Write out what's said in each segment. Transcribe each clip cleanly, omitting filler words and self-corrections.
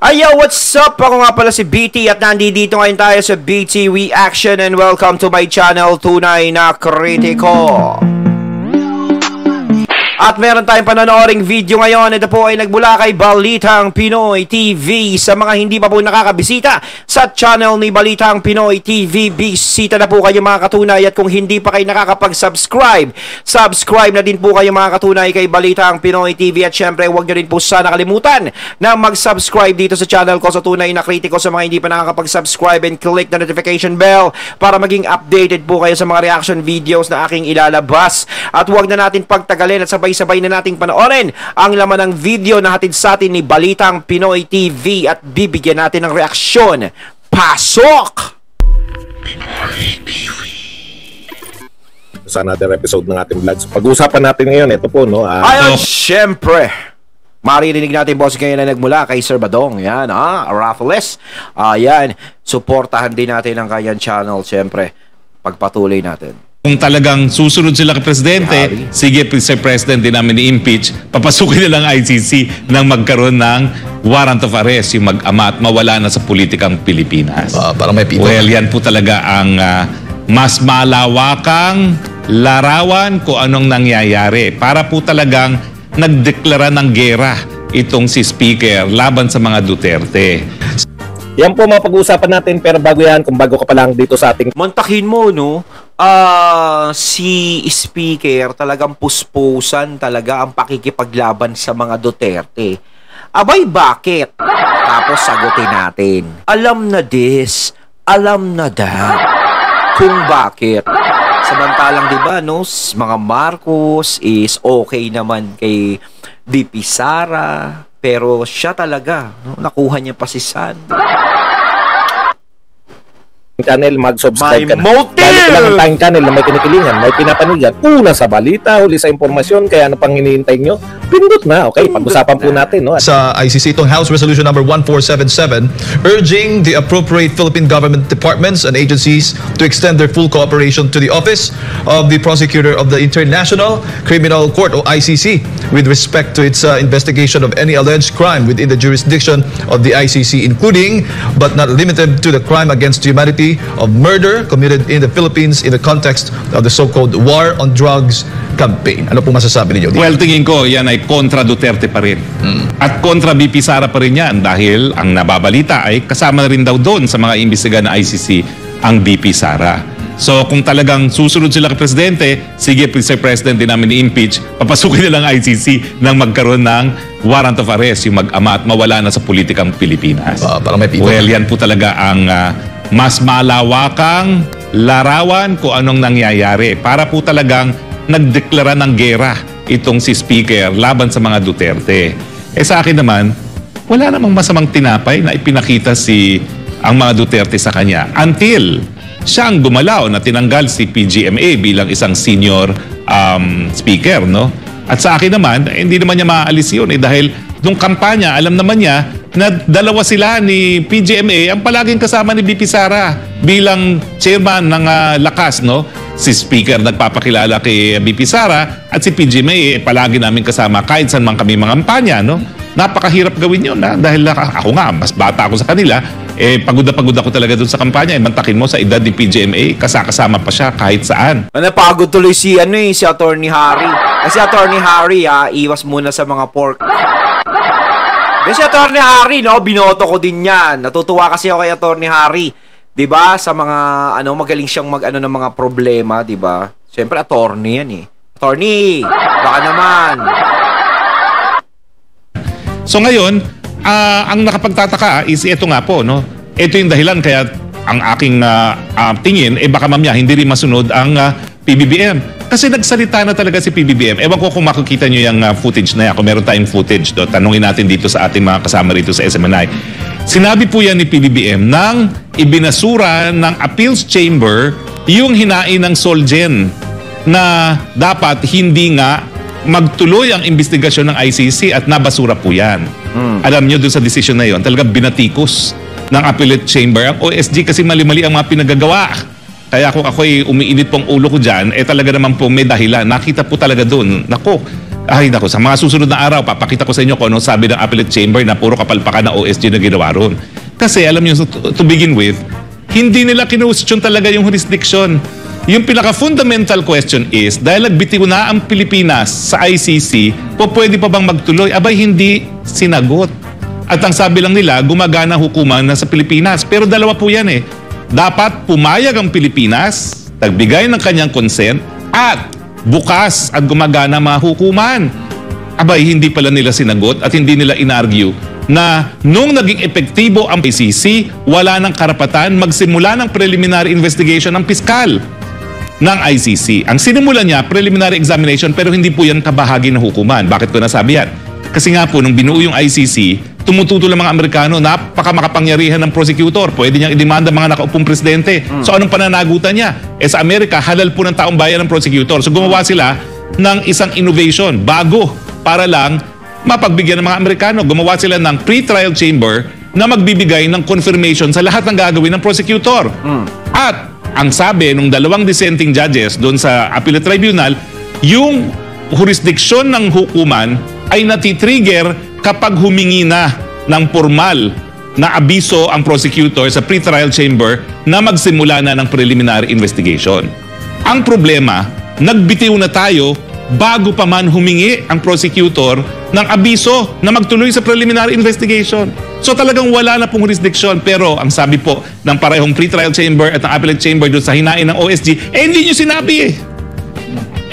Ayo, what's up? Ako nga pala si BT at nandito ngayon tayo sa BT Reaction and welcome to my channel, Tunay na Kritiko. At meron tayong panonooring video ngayon. Ito po ay nagmula kay Balitang Pinoy TV. Sa mga hindi pa po nakakabisita sa channel ni Balitang Pinoy TV, bisita na po kayo mga katunay. At kung hindi pa kayo nakakapag-subscribe, subscribe na din po kayo mga katunay kay Balitang Pinoy TV. At syempre, huwag nyo rin po sana kalimutan na mag-subscribe dito sa channel ko sa Tunay na Kritiko. Sa mga hindi pa nakakapag-subscribe, and click the notification bell para maging updated po kayo sa mga reaction videos na aking ilalabas. At huwag na natin pagtagalin at sabay na nating panoorin ang laman ng video na hatid sa atin ni Balitang Pinoy TV at bibigyan natin ng reaksyon. Pasok! Sa another episode ng ating vlog. So, pag-uusapan natin ngayon, ito po, no? Ayun, syempre, maririnig natin boss ngayon na nagmula kay Sir Badong. Yan, Raffles. Yan, suportahan din natin ang kanyang channel, syempre. Pagpatuloy natin. Kung talagang susunod sila kay Presidente, sige, Sir President, din namin i-impeach, papasukin nilang ICC nang magkaroon ng warrant of arrest, yung mag-ama at mawala na sa politikang Pilipinas. Para may pito. Well, yan po talaga ang mas malawakang larawan kung anong nangyayari. Para po talagang nagdeklara ng gera itong si Speaker laban sa mga Duterte. Yan po mga pag-uusapan natin, pero bago yan, kung bago ka pa lang dito sa ating... Montakin mo, no? Si Speaker talagang puspusan talaga ang pakikipaglaban sa mga Duterte. Abay, bakit? Tapos sagutin natin. Alam na this, alam na that, kung bakit. Samantalang, di ba, no, mga Marcos is okay naman kay VP Sara, pero siya talaga, no, nakuha niya pa si Sandy. Channel, mag-subscribe ka na. Motive! Lalo ko lang ang tayong channel na may kinikilingan, may pinapanigan. Una sa balita, huli sa impormasyon, kaya ano pang hinihintay nyo? Pindot na, okay? Pag-usapan po natin, no? Sa ICC, itong House Resolution number 1477, urging the appropriate Philippine government departments and agencies to extend their full cooperation to the Office of the Prosecutor of the International Criminal Court, o ICC, with respect to its investigation of any alleged crime within the jurisdiction of the ICC, including, but not limited to, the crime against humanity of murder committed in the Philippines in the context of the so-called War on Drugs campaign. Ano po masasabi ninyo? Well, tingin ko, yan ay kontra Duterte pa rin. At kontra VP Sara pa rin yan dahil ang nababalita ay kasama na rin daw doon sa mga imbestiga na ICC ang VP Sara. So kung talagang susunod sila kay Presidente, sige, Sir President, din namin i-impeach, papasukin nilang ICC nang magkaroon ng warrant of arrest, yung mag-ama at mawala na sa politikang Pilipinas. Para may pito. Well, yan po talaga ang mas malawakang larawan kung anong nangyayari. Para po talagang nagdeklara ng gera itong si Speaker laban sa mga Duterte. Sa akin naman, wala namang masamang tinapay na ipinakita ang mga Duterte sa kanya. Until siya ang gumalaw na tinanggal si PGMA bilang isang senior speaker, no? At sa akin naman, hindi naman niya maaalis yun dahil nung kampanya, alam naman niya na dalawa sila ni PGMA ang palaging kasama ni VP Sara bilang chairman ng lakas, no? Si Speaker nagpapakilala kay VP Sara at si PGMA palagi namin kasama kahit saan man kami mga kampanya, no? Napakahirap gawin yun dahil ako nga, mas bata ako sa kanila, pagod na pagod ako talaga doon sa kampanya. Mantakin mo sa edad ni PGMA, kasama pa siya kahit saan. Napagod tuloy si Attorney Harry. Kasi Attorney Harry, iwas muna sa mga pork. Kasi Attorney Harry, no, binoto ko din yan. Natutuwa kasi ako kay Attorney Harry. 'Di ba? Sa mga magaling siyang ng mga problema, 'di ba? Siyempre attorney yan eh. Attorney, baka naman. So ngayon, ang nakapagtataka is ito nga po, no. Ito yung dahilan kaya ang aking tingin baka mamaya hindi rin masunod ang PBBM. Kasi nagsalita na talaga si PBBM. Ewan ko kung makikita nyo yung footage na yan. Kung meron tayong footage, tanungin natin dito sa ating mga kasama rito sa SMNI. Sinabi po yan ni PBBM nang ibinasura ng Appeals Chamber yung hinain ng Solgen na dapat hindi nga magtuloy ang investigasyon ng ICC at nabasura po yan. Alam nyo doon sa decision na yon, talagang binatikos ng Appellate Chamber. Ang OSG kasi mali-mali ang mga pinagagawa. Kaya kung ako'y umiinit pong ulo ko dyan, talaga naman po may dahilan. Nakita po talaga doon. Nako, Ay nako, sa mga susunod na araw, papakita ko sa inyo kung anong sabi ng Appellate Chamber na puro kapalpakan na OSG na ginawa ron. Kasi alam niyo, to begin with, hindi nila kinwestiyon talaga yung jurisdiction. Yung pinaka-fundamental question is, dahil nagbitiw na ang Pilipinas sa ICC, pwede pa bang magtuloy? Abay, hindi sinagot. At ang sabi lang nila, gumagana hukuman na sa Pilipinas. Pero dalawa po yan eh. Dapat pumayag ang Pilipinas, nagbigay ng kanyang consent, at bukas at gumagana mga hukuman. Abay, hindi pala nila sinagot at hindi nila inargue na nung naging epektibo ang ICC, wala nang karapatan magsimula ng preliminary investigation ng piskal ng ICC. Ang sinimula niya, preliminary examination, pero hindi po yan kabahagi ng hukuman. Bakit ko nasabi yan? Kasi nga po, nung binuo yung ICC, tumututol ang mga Amerikano, napakamakapangyarihan ng prosecutor. Pwede niyang idemanda mga nakaupong presidente. So anong pananagutan niya? Sa Amerika, halal po ng taong bayan ng prosecutor. So gumawa sila ng isang innovation, bago, para lang mapagbigyan ng mga Amerikano. Gumawa sila ng pre-trial chamber na magbibigay ng confirmation sa lahat ng gagawin ng prosecutor. At ang sabi ng dalawang dissenting judges doon sa Appellate Tribunal, yung jurisdiksyon ng hukuman ay natitrigger kapag humingi na ng formal na abiso ang prosecutor sa pre-trial chamber na magsimula na ng preliminary investigation. Ang problema, nagbitiw na tayo bago pa man humingi ang prosecutor ng abiso na magtuloy sa preliminary investigation. So talagang wala na pong jurisdiction, pero ang sabi po ng parehong pre-trial chamber at ng appellate chamber doon sa hinain ng OSG, hindi nyo sinabi eh.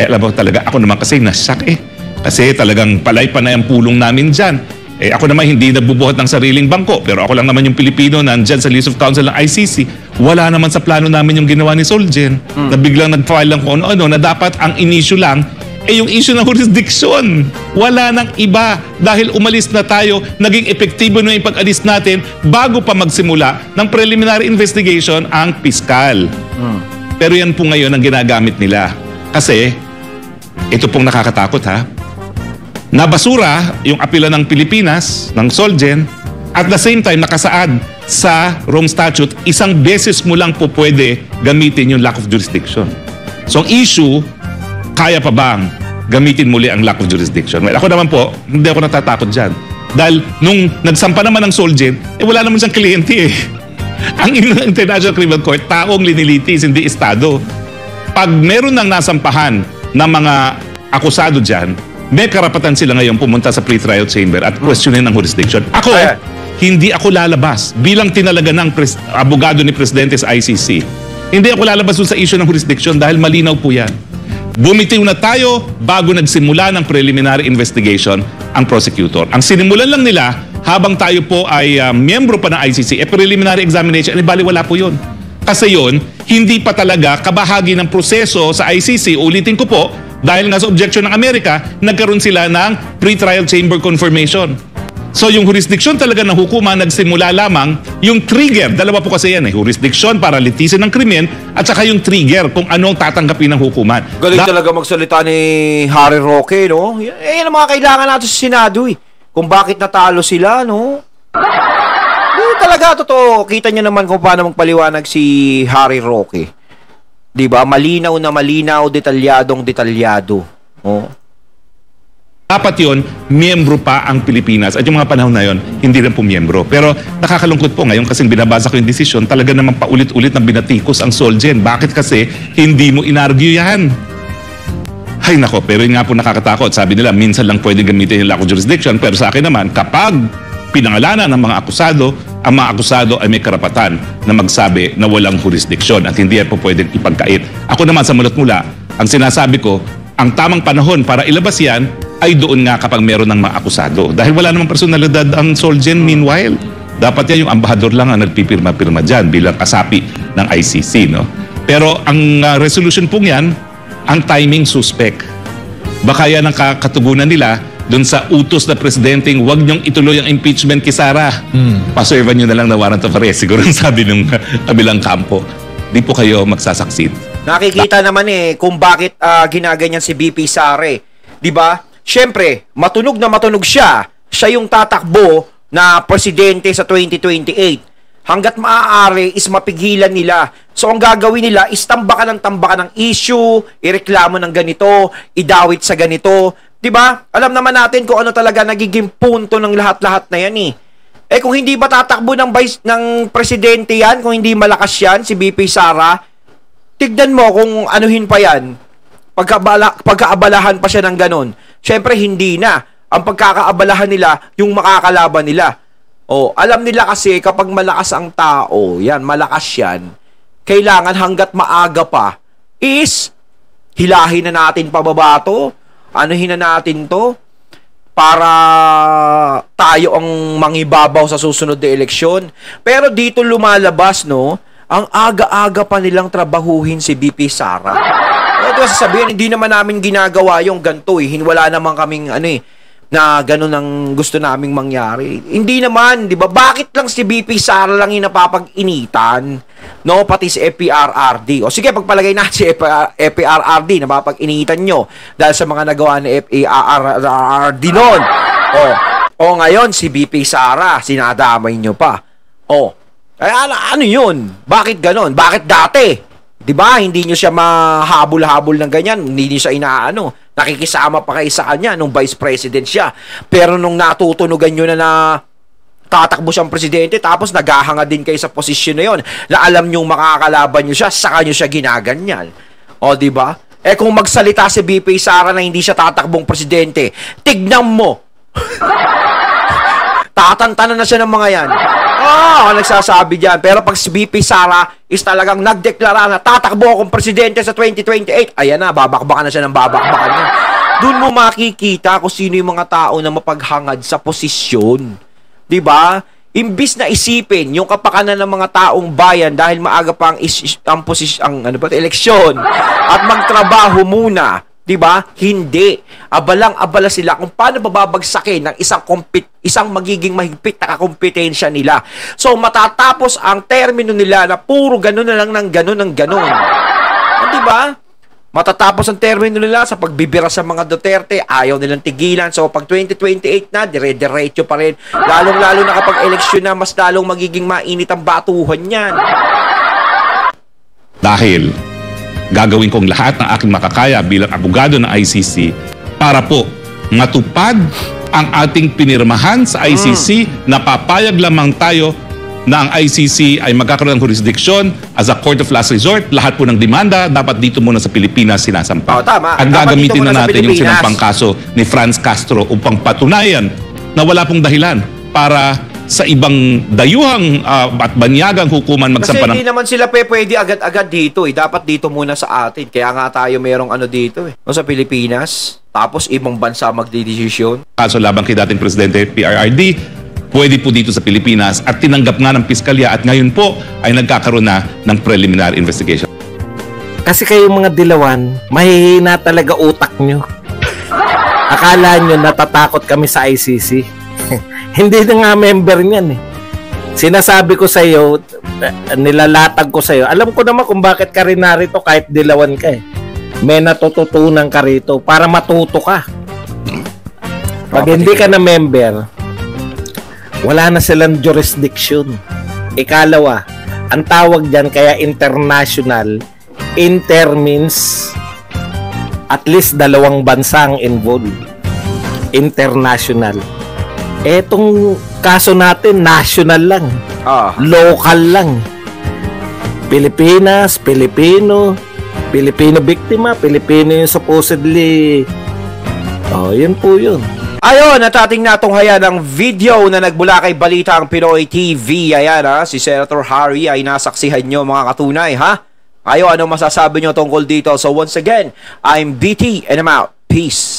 Alam mo talaga, ako naman kasi nasyak eh. Kasi talagang palay pa na yung pulong namin dyan. Ako naman hindi nagbubuhat ng sariling bangko, pero ako lang naman yung Pilipino na nandyan sa list of counsel ng ICC. Wala naman sa plano namin yung ginawa ni Solgen, na biglang nag-file lang kung ano-ano, na dapat ang in-issue lang yung issue ng jurisdiction. Wala nang iba dahil umalis na tayo, naging epektibo na yung pag-alis natin bago pa magsimula ng preliminary investigation ang piskal. Pero yan po ngayon ang ginagamit nila. Kasi, ito pong nakakatakot ha, nabasura yung apela ng Pilipinas, ng Solgen, at the same time nakasaad sa Rome Statute, isang beses mo lang po pwede gamitin yung lack of jurisdiction. So ang issue, kaya pa bang gamitin muli ang lack of jurisdiction? Well, ako naman po, hindi ako natatakot dyan. Dahil nung nagsampa naman ng Solgen, wala naman siyang kliyente eh. Ang International Criminal Court, taong linilitis, hindi estado. Pag meron nang nasampahan ng mga akusado dyan, may karapatan sila ngayon pumunta sa pre-trial chamber at questionin ang jurisdiction. Ako, hindi ako lalabas bilang tinalaga ng abogado ni Presidente sa ICC. Hindi ako lalabas sa issue ng jurisdiction dahil malinaw po yan. Bumitiw na tayo bago nagsimula ng preliminary investigation ang prosecutor. Ang sinimulan lang nila habang tayo po ay miyembro pa ng ICC, preliminary examination, bali wala po yun. Kasi yun, hindi pa talaga kabahagi ng proseso sa ICC. Ulitin ko po, dahil nga sa objection ng Amerika, nagkaroon sila ng pre-trial chamber confirmation. So yung jurisdiction talaga ng hukuman nagsimula lamang, yung trigger, dalawa po kasi yan eh, jurisdiction para litisin ng krimen at saka yung trigger kung anong tatanggapin ng hukuman. Galing talaga magsalita ni Harry Roque, no? Yan ang mga kailangan natin sa Senado eh. Kung bakit natalo sila, no? Talaga, totoo. Kita niyo naman kung paano magpaliwanag si Harry Roque. Diba? Malinaw na malinaw, detalyadong detalyado. Oh. Dapat yun, miyembro pa ang Pilipinas. At yung mga panahon na yun, hindi rin po miyembro. Pero nakakalungkot po ngayon kasi binabasa ko yung desisyon, talaga naman paulit-ulit na binatikos ang Solgen. Bakit kasi hindi mo inargue yan? Ay nako, pero yun nga po nakakatakot. Sabi nila, minsan lang pwede gamitin yung lack of jurisdiction. Pero sa akin naman, kapag pinangalanan ng mga akusado, ang mga akusado ay may karapatan na magsabi na walang jurisdiction at hindi yan po pwedeng ipagkait. Ako naman sa mulat mula, ang sinasabi ko, ang tamang panahon para ilabas yan ay doon nga kapag meron ng mga akusado. Dahil wala namang personalidad ang Solgen meanwhile. Dapat yan yung ambahador lang ang nagpipirma-pirma dyan bilang kasapi ng ICC. No? Pero ang resolution pong yan, ang timing suspect. Baka yan ang katugunan nila doon sa utos na presidenteng huwag niyong ituloy ang impeachment kay Sara. Paservan niyo na lang na warrant of arrest. Siguro sabi ng kabilang kampo. Di po kayo magsasucceed. Nakikita naman kung bakit ginaganyan si BP Sara. Di ba? Siyempre, matunog na matunog siya. Siya yung tatakbo na presidente sa 2028. Hanggat maaari is mapigilan nila. So ang gagawin nila is tambakan ng issue, ireklamo ng ganito, idawit sa ganito. 'Di ba? Alam naman natin kung ano talaga nagiging punto ng lahat-lahat na yan eh. Eh kung hindi ba tatakbo ng presidente yan, kung hindi malakas yan, si BP Sara, tignan mo kung anuhin pa yan. Pagkaabalahan pa siya ng ganun. Siyempre, hindi na. Ang pagkakaabalahan nila, yung makakalaban nila. Oh, alam nila kasi kapag malakas ang tao, yan, malakas yan, kailangan hanggat maaga pa, is, hilahin na natin pababa to, anuhin na natin to, para tayo ang mangibabaw sa susunod na eleksyon. Pero dito lumalabas, no, ang aga-aga pa nilang trabahuhin si BP Sara. Ito sasabihin, hindi naman namin ginagawa yung ganito eh. Wala naman kaming na ganun ang gusto naming mangyari. Hindi naman, di ba? Bakit lang si BP Sara lang yung napapag-initan? No, pati si FPRRD. O sige, pagpalagay na si FPRRD, napapag-initan nyo dahil sa mga nagawa ni FPRRD noon. O ngayon, si BP Sara, sinadamay nyo pa. Ano yun? Bakit ganun? Bakit dati? Diba? Hindi nyo siya mahabol-habol ng ganyan. Hindi nyo siya nakikisama pa kayo sa kanya nung vice president siya. Pero nung natutunugan nyo na tatakbo siyang presidente, tapos naghahanga din kayo sa posisyon na yon, na alam nyo makakalaban nyo siya, saka nyo siya ginaganyan. O, diba? Eh kung magsalita si BP Sara na hindi siya tatakbong presidente, tignan mo! Tatantanan na siya ng mga yan. Nagsasabi dyan. Pero pag si BP Sara is talagang nagdeklara na tatakbo akong presidente sa 2028, ayan na, babakbakan na siya ng babakbakan niya. Doon mo makikita kung sino yung mga tao na mapaghangad sa posisyon. Diba? Imbis na isipin yung kapakanan ng mga taong bayan dahil maaga pa ang eleksyon at magtrabaho muna. Diba? Hindi. Abalang-abala sila kung paano bababagsakin ng isang magiging mahigpit na kakompetensya nila. So, matatapos ang termino nila na puro ganun na lang ng ganun. Diba? Matatapos ang termino nila sa pagbibira sa mga Duterte, ayaw nilang tigilan. So, pag 2028 na, dire-diretso pa rin. Lalong-lalo na kapag eleksyon na, mas lalong magiging mainit ang batuhan yan. Dahil gagawin kong lahat ng aking makakaya bilang abogado ng ICC para po matupad ang ating pinirmahan sa ICC na papayag lamang tayo na ang ICC ay magkakaroon ng jurisdiction as a court of last resort. Lahat po ng demanda dapat dito muna sa Pilipinas sinasampa. Tama. At gagamitin na natin yung sinampang kaso ni Franz Castro upang patunayan na wala pong dahilan para sa ibang dayuhang at banyagang hukuman magsampa ng... Kasi hindi naman sila pwede agad-agad dito eh. Dapat dito muna sa atin. Kaya nga tayo merong dito eh. O sa Pilipinas. Tapos ibang bansa magdidesisyon. Kaso labang kay dating Presidente PRRD, pwede po dito sa Pilipinas at tinanggap nga ng Piskalya at ngayon po ay nagkakaroon na ng preliminary investigation. Kasi kayong mga dilawan, mahihina talaga utak nyo. Akala nyo natatakot kami sa ICC. Hindi na nga member niyan eh. Sinasabi ko sa iyo, nilalatag ko sa iyo. Alam ko naman kung bakit ka rin narito kahit dilawan ka eh. May natututunan ka rito para matuto ka. Pag hindi ka na member, wala na silang jurisdiction. Ikalawa, ang tawag dyan kaya international, inter means at least 2 bansa ang involved. International. Etong kaso natin, national lang. Local lang. Pilipinas, Pilipino biktima, Pilipino yung supposedly. Yun po yun. Ayon, at ating natunghayan ang video na nagbula kay Balitang Pinoy TV. Ayan si Senator Harry ay nasaksihan nyo mga katunay ha. Ayo, ano masasabi nyo tungkol dito? So once again, I'm BT and I'm out. Peace.